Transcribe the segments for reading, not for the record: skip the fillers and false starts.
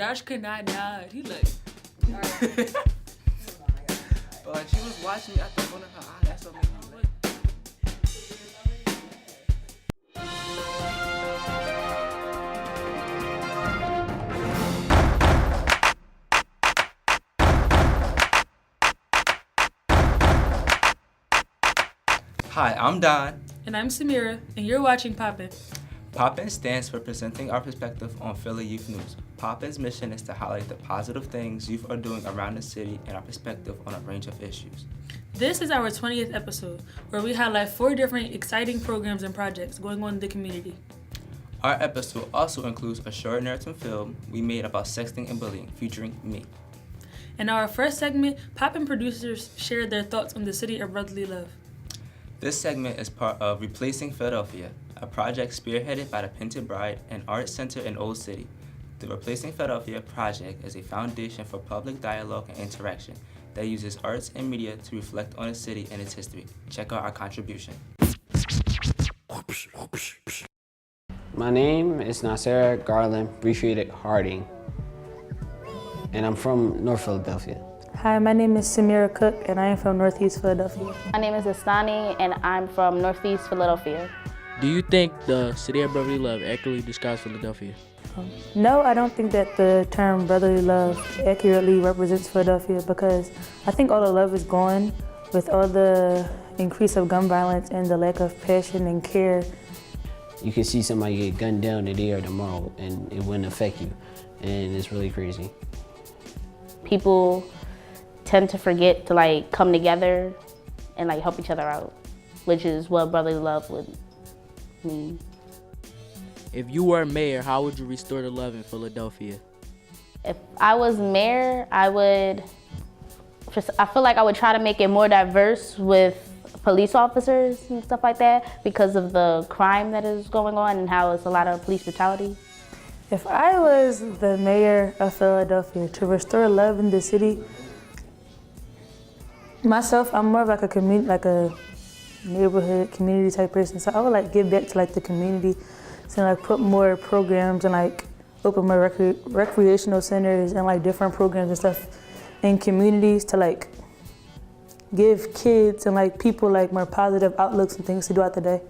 Josh could not nod. He like, but she was watching me. I thought one of her eyes. That's what made me like. Hi, I'm Don. and I'm Samira, and you're watching POPPYN. POPPYN stands for Presenting Our Perspective on Philly Youth News. POPPYN's mission is to highlight the positive things youth are doing around the city and our perspective on a range of issues. This is our 20th episode, where we highlight 4 different exciting programs and projects going on in the community. Our episode also includes a short narrative film we made about sexting and bullying, featuring me. In our first segment, POPPYN producers shared their thoughts on the city of brotherly love. This segment is part of Replacing Philadelphia, a project spearheaded by the Painted Bride and Art Center in Old City. The Replacing Philadelphia project is a foundation for public dialogue and interaction that uses arts and media to reflect on the city and its history. Check out our contribution. My name is Nasser Garland Brefriedic Harding, and I'm from North Philadelphia. Hi, my name is Samira Cook, and I am from Northeast Philadelphia. My name is Astani, and I'm from Northeast Philadelphia. Do you think the city of brotherly love accurately describes Philadelphia? No, I don't think that the term brotherly love accurately represents Philadelphia, because I think all the love is gone with all the increase of gun violence and the lack of passion and care. You can see somebody get gunned down today or tomorrow, and it wouldn't affect you, and it's really crazy. People tend to forget to come together and help each other out, which is what brotherly love would mean. If you were mayor, how would you restore the love in Philadelphia? If I was mayor, I feel like I would try to make it more diverse with police officers and stuff like that, because of the crime that is going on and how it's a lot of police brutality. If I was the mayor of Philadelphia, to restore love in the city, myself, I'm more of a community, a neighborhood community type person. So I would give back to the community, so put more programs and open more recreational centers and different programs and stuff in communities to give kids and people more positive outlooks and things to do out the day.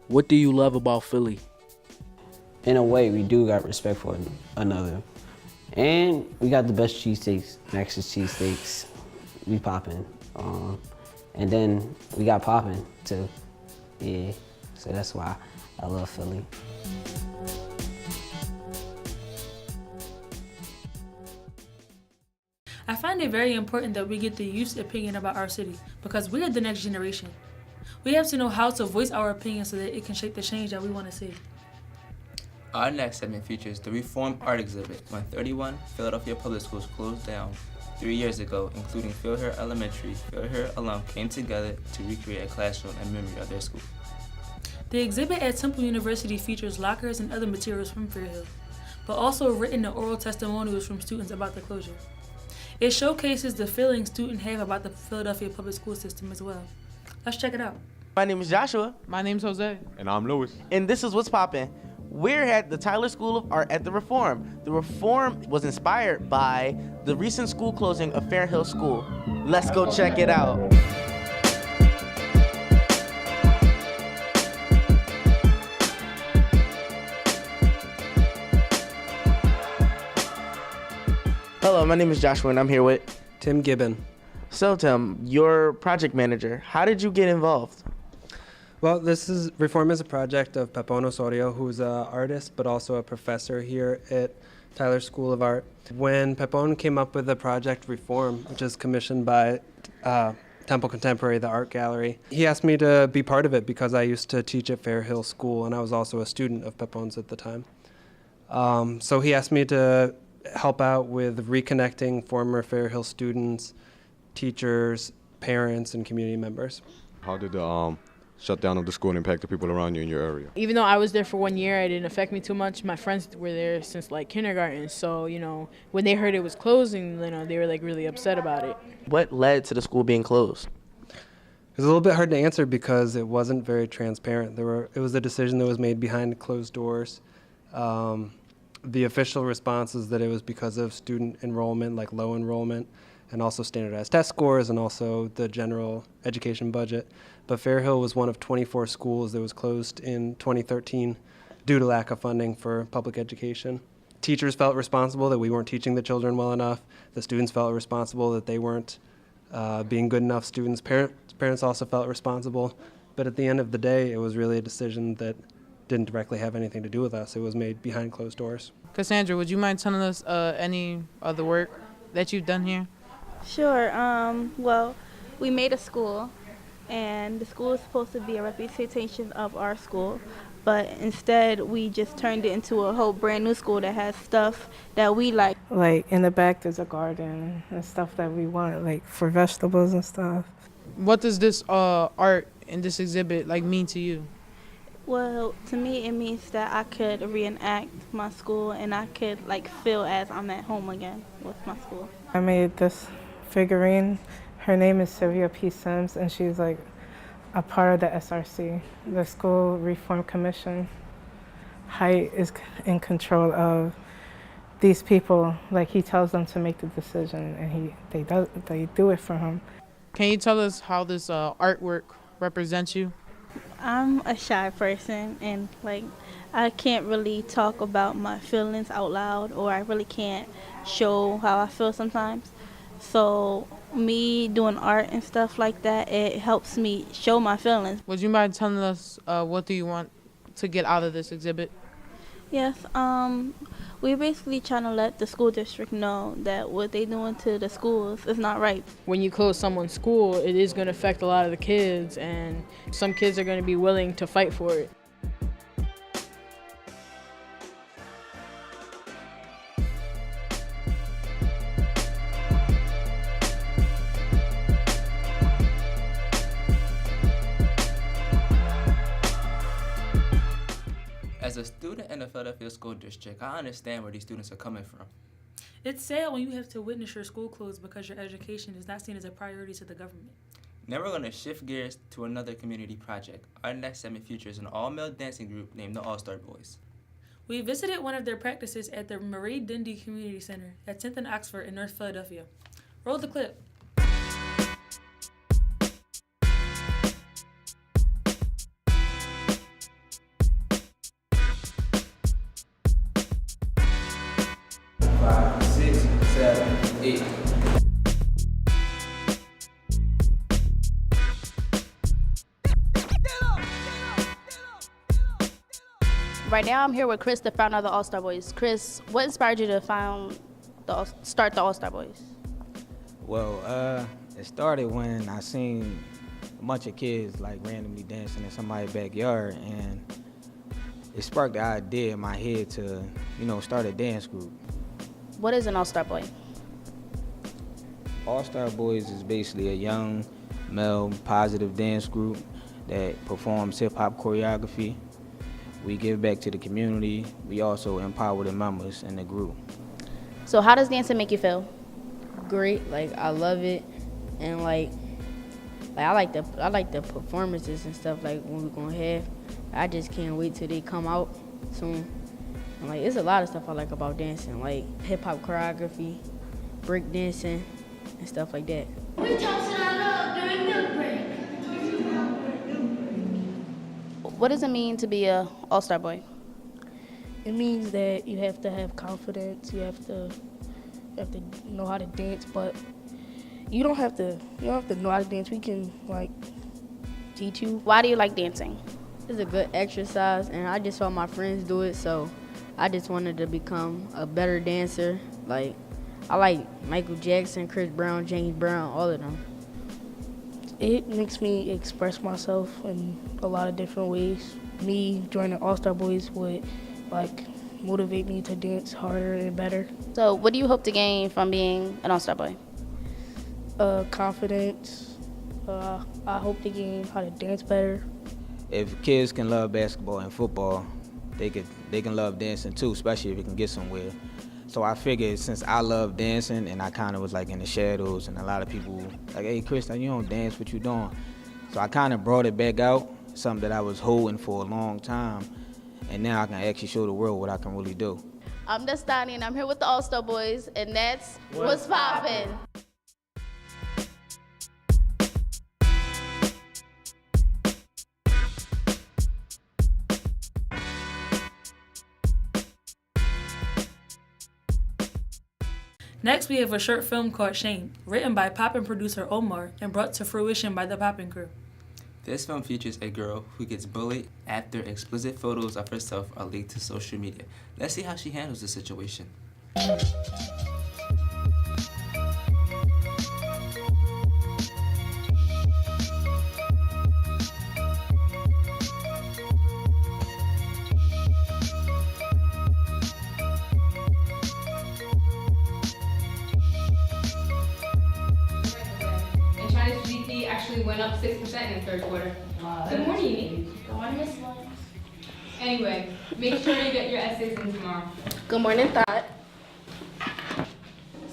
What do you love about Philly? In a way, we do got respect for another. And we got the best cheesesteaks, Max's cheesesteaks. We poppin'. And then we got poppin' too. Yeah, so that's why I love Philly. I find it very important that we get the youth's opinion about our city, because we are the next generation. We have to know how to voice our opinion so that it can shape the change that we want to see. Our next segment features the Reform Art Exhibit, when 31 Philadelphia public schools closed down 3 years ago, including Philhill Elementary. Philhill alum came together to recreate a classroom in memory of their school. The exhibit at Temple University features lockers and other materials from Philhill, but also written and oral testimonials from students about the closure. It showcases the feelings students have about the Philadelphia public school system as well. Let's check it out. My name is Joshua. My name's Jose. And I'm Louis. And this is What's Poppin'. We're at the Tyler School of Art at the Reform. The Reform was inspired by the recent school closing of Fair Hill School. Let's go check it out. Hello, my name is Joshua, and I'm here with Tim Gibbon. So Tim, you're project manager. How did you get involved? Well, Reform is a project of POPPYN Osorio, who's an artist but also a professor here at Tyler School of Art. When POPPYN came up with the project Reform, which is commissioned by Temple Contemporary, the art gallery, he asked me to be part of it because I used to teach at Fair Hill School and I was also a student of POPPYN's at the time. So he asked me to help out with reconnecting former Fair Hill students, teachers, parents, and community members. How did the shutdown of the school impact the people around you in your area? Even though I was there for 1 year, it didn't affect me too much. My friends were there since kindergarten, so when they heard it was closing, they were really upset about it. What led to the school being closed? It was a little bit hard to answer because it wasn't very transparent. It was a decision that was made behind closed doors. The official response is that it was because of student enrollment, like low enrollment, and also standardized test scores, and also the general education budget. But Fairhill was one of 24 schools that was closed in 2013 due to lack of funding for public education. Teachers felt responsible that we weren't teaching the children well enough. The students felt responsible that they weren't being good enough students. Parents also felt responsible. But at the end of the day, it was really a decision that didn't directly have anything to do with us. It was made behind closed doors. Cassandra, would you mind telling us any of the work that you've done here? Sure. Well, we made a school, and the school is supposed to be a representation of our school, but instead we just turned it into a whole brand new school that has stuff that we like. Like in the back there's a garden and stuff that we want, like for vegetables and stuff. What does this art in this exhibit like mean to you? Well, to me it means that I could reenact my school and I could like feel as I'm at home again with my school. I made this figurine. Her name is Sylvia P. Sims, and she's like a part of the SRC, the School Reform Commission. Height is in control of these people. Like he tells them to make the decision, and they do it for him. Can you tell us how this artwork represents you? I'm a shy person, and like I can't really talk about my feelings out loud, or I really can't show how I feel sometimes. So me doing art and stuff like that, it helps me show my feelings. Would you mind telling us what do you want to get out of this exhibit? Yes, we're basically trying to let the school district know that what they doing to the schools is not right. When you close someone's school, it is going to affect a lot of the kids, and some kids are going to be willing to fight for it. As a student in the Philadelphia School District, I understand where these students are coming from. It's sad when you have to witness your school close because your education is not seen as a priority to the government. Now we're going to shift gears to another community project. Our next segment features an all-male dancing group named the AllStar Boys. We visited one of their practices at the Marie Dindy Community Center at 10th and Oxford in North Philadelphia. Roll the clip. 5, 6, 7, 8. Right now, I'm here with Chris, the founder of the AllStar Boys. Chris, what inspired you to start the AllStar Boys? Well, it started when I seen a bunch of kids like randomly dancing in somebody's backyard, and it sparked the idea in my head to, start a dance group. What is an AllStar Boy? AllStar Boys is basically a young, male, positive dance group that performs hip-hop choreography. We give back to the community. We also empower the members in the group. So how does dancing make you feel? Great, I love it, and I like the performances and stuff when we're gonna have. I just can't wait till they come out soon. And it's a lot of stuff I like about dancing, like hip hop choreography, break dancing, and stuff like that. We tossed it out during milk break. What does it mean to be a AllStar Boy? It means that you have to have confidence. You have to know how to dance, but you don't have to know how to dance. We can teach you. Why do you like dancing? It's a good exercise, and I just saw my friends do it, so I just wanted to become a better dancer. I like Michael Jackson, Chris Brown, James Brown, all of them. It makes me express myself in a lot of different ways. Me joining AllStar Boys would motivate me to dance harder and better. So what do you hope to gain from being an AllStar Boy? Confidence. I hope to gain how to dance better. If kids can love basketball and football, they can love dancing too, especially if it can get somewhere. So I figured since I love dancing and I kind of was in the shadows, and a lot of people hey Chris, you don't dance, what you doing? So I kind of brought it back out, something that I was holding for a long time, and now I can actually show the world what I can really do. I'm Destani, and I'm here with the AllStar Boys, and that's What's Poppin'. Next, we have a short film called Shame, written by POPPYN producer Omar and brought to fruition by the POPPYN crew. This film features a girl who gets bullied after explicit photos of herself are leaked to social media. Let's see how she handles the situation. Actually went up 6% in the third quarter. Good morning, Amy. Good morning, Miss Williams. Anyway, make sure you get your essays in tomorrow. Good morning, Thought.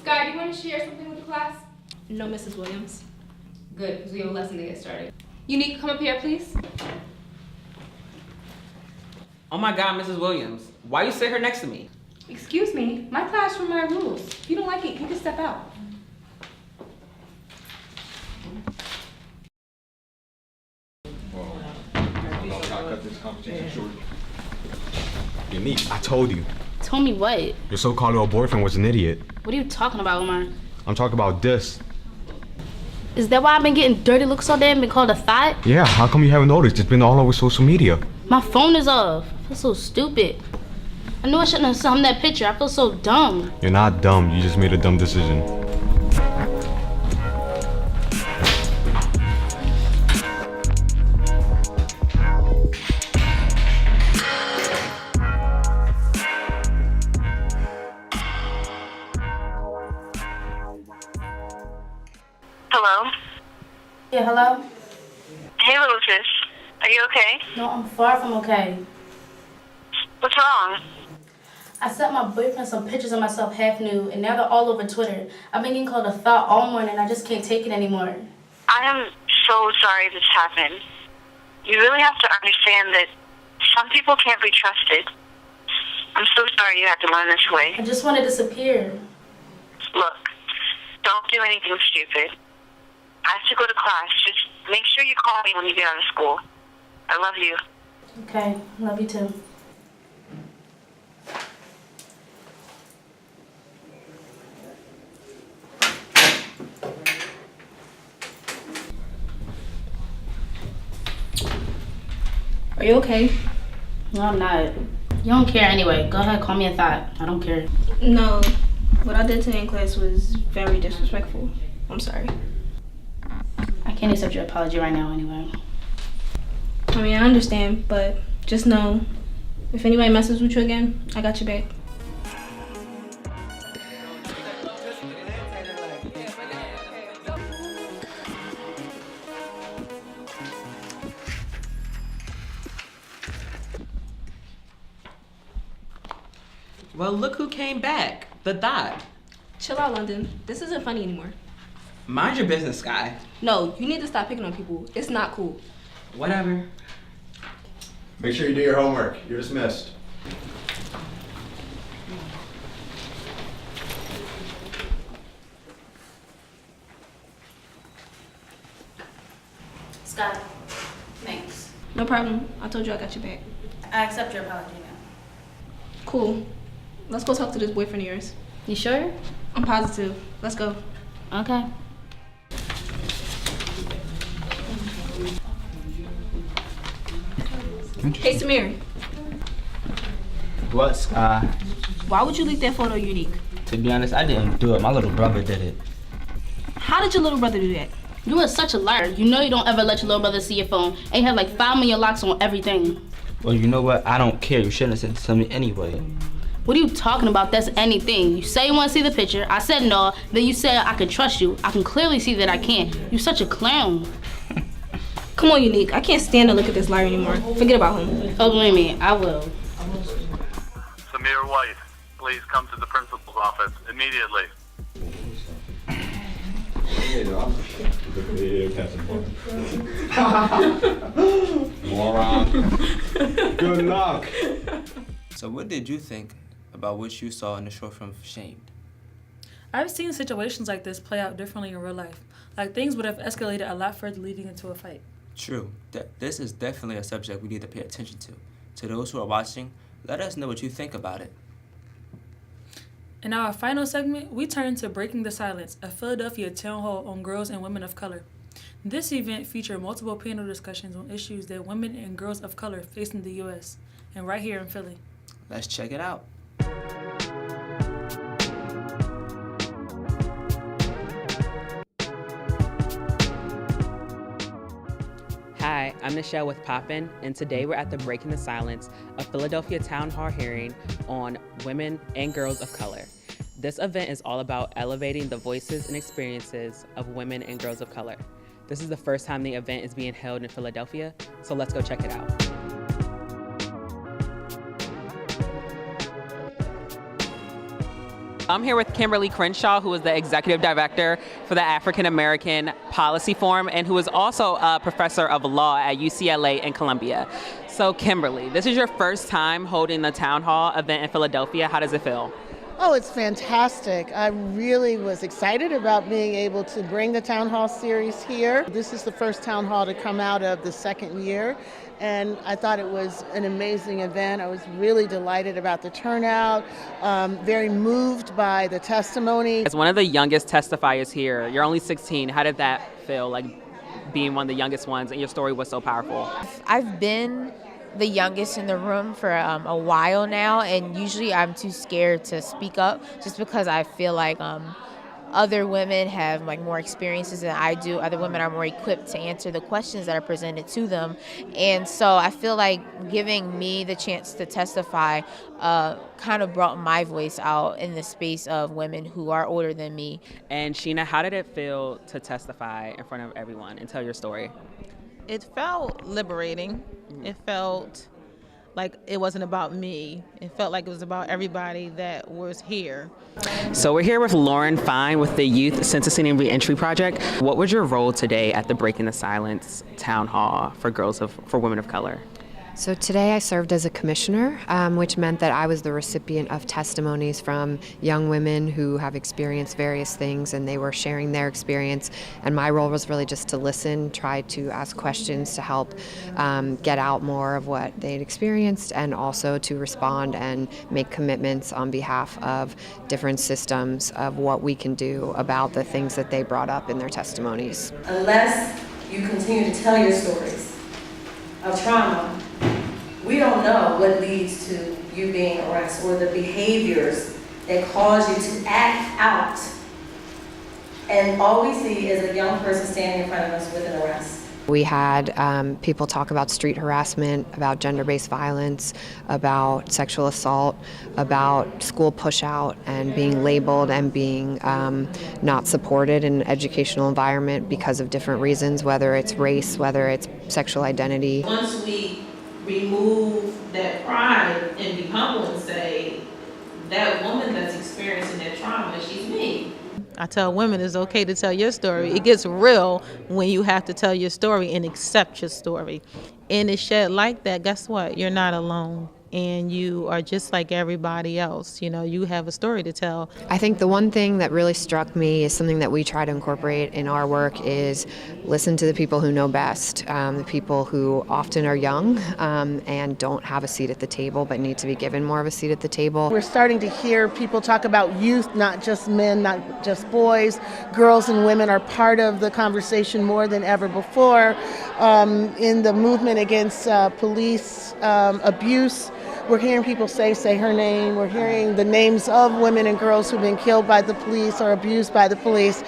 Sky, do you want to share something with the class? No, Mrs. Williams. Good, because we have a lesson to get started. Unique, come up here, please. Oh my God, Mrs. Williams, why you sit her next to me? Excuse me, my classroom, my rules. If you don't like it, you can step out. Unique, I told you. Told me what? Your so-called little boyfriend was an idiot. What are you talking about, Omar? I'm talking about this. Is that why I've been getting dirty looks all day and been called a thought? Yeah, how come you haven't noticed? It's been all over social media. My phone is off. I feel so stupid. I knew I shouldn't have sent him that picture. I feel so dumb. You're not dumb, you just made a dumb decision. Hello? Yeah, hello? Hey, little sis. Are you okay? No, I'm far from okay. What's wrong? I sent my boyfriend some pictures of myself half nude, and now they're all over Twitter. I've been getting called a thought all morning, and I just can't take it anymore. I am so sorry this happened. You really have to understand that some people can't be trusted. I'm so sorry you had to learn this way. I just want to disappear. Look, don't do anything stupid. I have to go to class. Just make sure you call me when you get out of school. I love you. Okay, love you too. Are you okay? No, I'm not. You don't care anyway. Go ahead, call me a thought. I don't care. No. What I did today in class was very disrespectful. I'm sorry. I can't accept your apology right now anyway. I mean, I understand, but just know, if anybody messes with you again, I got your back. Well, look who came back. The thought. Chill out, London. This isn't funny anymore. Mind your business, Sky. No, you need to stop picking on people. It's not cool. Whatever. Make sure you do your homework. You're dismissed. Scott, thanks. No problem. I told you I got your back. I accept your apology now. Cool. Let's go talk to this boyfriend of yours. You sure? I'm positive. Let's go. Okay. Hey, Samir. What, Sky? Why would you leak that photo unique? To be honest, I didn't do it. My little brother did it. How did your little brother do that? You are such a liar. You know you don't ever let your little brother see your phone. And you have like 5 million locks on everything. Well, you know what? I don't care. You shouldn't have sent it to me anyway. What are you talking about? That's anything. You say you want to see the picture. I said no. Then you said I can trust you. I can clearly see that I can't. You're such a clown. Come on, Unique. I can't stand to look at this liar anymore. Forget about him. Oh, believe me, I will. Samir White, please come to the principal's office immediately. Moron. Good luck. So what did you think about what you saw in the short film Shamed. I've seen situations like this play out differently in real life. Like things would have escalated a lot further leading into a fight. True. This is definitely a subject we need to pay attention to. To those who are watching, let us know what you think about it. In our final segment, we turn to Breaking the Silence, a Philadelphia town hall on girls and women of color. This event featured multiple panel discussions on issues that women and girls of color face in the U.S. and right here in Philly. Let's check it out. Hi, I'm Nichelle with POPPYN, and today we're at the Breaking the Silence, a Philadelphia town hall hearing on women and girls of color. This event is all about elevating the voices and experiences of women and girls of color. This is the first time the event is being held in Philadelphia, so let's go check it out. I'm here with Kimberly Crenshaw, who is the Executive Director for the African American Policy Forum and who is also a professor of law at UCLA and Columbia. So Kimberly, this is your first time holding the town hall event in Philadelphia. How does it feel? Oh, it's fantastic. I really was excited about being able to bring the town hall series here. This is the first town hall to come out of the second year, and I thought it was an amazing event. I was really delighted about the turnout, very moved by the testimony. As one of the youngest testifiers here, you're only 16. How did that feel, like being one of the youngest ones, and your story was so powerful? I've been the youngest in the room for a while now, and usually I'm too scared to speak up just because I feel like other women have like more experiences than I do. Other women are more equipped to answer the questions that are presented to them, and so I feel like giving me the chance to testify kind of brought my voice out in the space of women who are older than me. And Sheena, how did it feel to testify in front of everyone and tell your story? It felt liberating. It felt like it wasn't about me. It felt like it was about everybody that was here. So we're here with Lauren Fine with the Youth Sentencing and Reentry Project. What was your role today at the Breaking the Silence town hall for women of color? So today I served as a commissioner, which meant that I was the recipient of testimonies from young women who have experienced various things, and they were sharing their experience. And my role was really just to listen, try to ask questions to help get out more of what they'd experienced, and also to respond and make commitments on behalf of different systems of what we can do about the things that they brought up in their testimonies. Unless you continue to tell your stories of trauma, we don't know what leads to you being arrested or the behaviors that cause you to act out. And all we see is a young person standing in front of us with an arrest. We had people talk about street harassment, about gender-based violence, about sexual assault, about school push-out and being labeled and being not supported in an educational environment because of different reasons, whether it's race, whether it's sexual identity. Once we remove that pride and be humble and say, that woman that's experiencing that trauma, she's me. I tell women it's okay to tell your story. It gets real when you have to tell your story and accept your story. And it's shed like that, guess what? You're not alone. And you are just like everybody else. You know, you have a story to tell. I think the one thing that really struck me is something that we try to incorporate in our work is listen to the people who know best, the people who often are young and don't have a seat at the table but need to be given more of a seat at the table. We're starting to hear people talk about youth, not just men, not just boys. Girls and women are part of the conversation more than ever before. In the movement against police abuse, we're hearing people say her name. We're hearing the names of women and girls who've been killed by the police or abused by the police.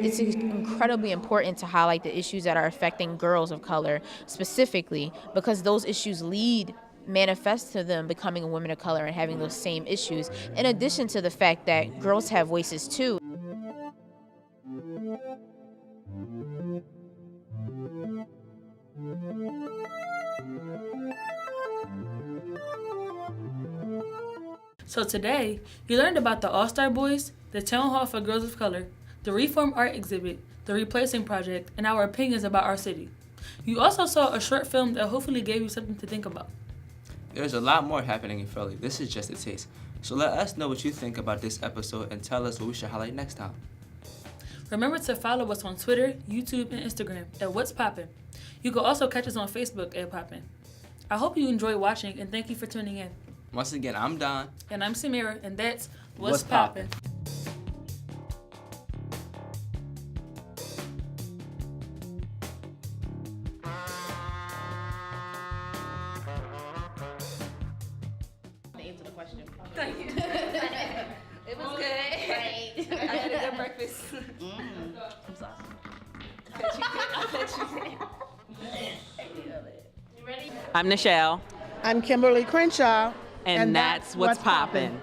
It's incredibly important to highlight the issues that are affecting girls of color specifically, because those issues manifest to them becoming a woman of color and having those same issues, in addition to the fact that girls have voices too. So today, you learned about the AllStar Boys, the Town Hall for Girls of Color, the Reform Art Exhibit, the Replacing Project, and our opinions about our city. You also saw a short film that hopefully gave you something to think about. There's a lot more happening in Philly. This is just a taste. So let us know what you think about this episode and tell us what we should highlight next time. Remember to follow us on Twitter, YouTube, and Instagram at What's Poppin'. You can also catch us on Facebook at Poppin'. I hope you enjoyed watching and thank you for tuning in. Once again, I'm Don. And I'm Samira, and that's What's Poppin'. Answer the question. Thank you. It was good. Right. I had a good breakfast. I'm sorry. I bet you did. You ready? I'm Nichelle. I'm Kimberly Crenshaw. And that's what's poppin'.